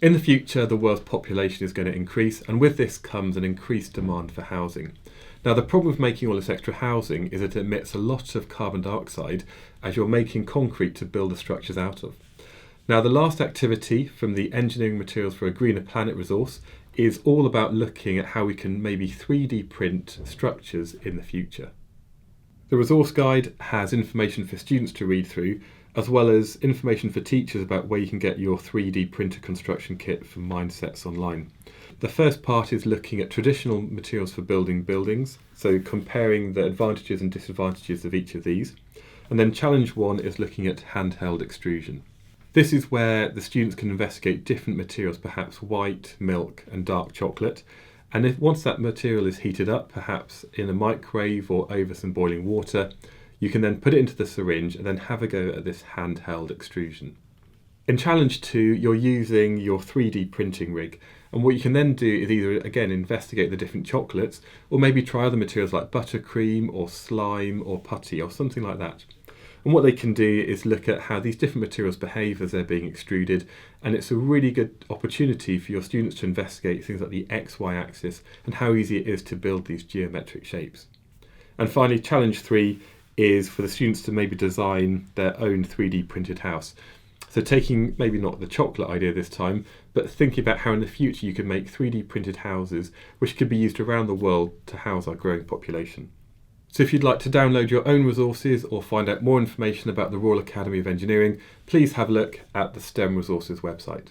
In the future, the world's population is going to increase, and with this comes an increased demand for housing. Now, the problem with making all this extra housing is that it emits a lot of carbon dioxide as you're making concrete to build the structures out of. Now, the last activity from the Engineering Materials for a Greener Planet resource is all about looking at how we can maybe 3D print structures in the future. The resource guide has information for students to read through, as well as information for teachers about where you can get your 3D printer construction kit from Mindsets Online. The first part is looking at traditional materials for building buildings, so comparing the advantages and disadvantages of each of these. And then challenge 1 is looking at handheld extrusion. This is where the students can investigate different materials, perhaps white, milk and dark chocolate. And once that material is heated up, perhaps in a microwave or over some boiling water, you can then put it into the syringe and then have a go at this handheld extrusion. In challenge 2, you're using your 3D printing rig, and what you can then do is either, again, investigate the different chocolates, or maybe try other materials like buttercream or slime or putty or something like that. And what they can do is look at how these different materials behave as they're being extruded, and it's a really good opportunity for your students to investigate things like the XY axis and how easy it is to build these geometric shapes. And finally, challenge 3 is for the students to maybe design their own 3D printed house. So taking maybe not the chocolate idea this time, but thinking about how in the future you can make 3D printed houses which could be used around the world to house our growing population. So if you'd like to download your own resources or find out more information about the Royal Academy of Engineering, please have a look at the STEM Resources website.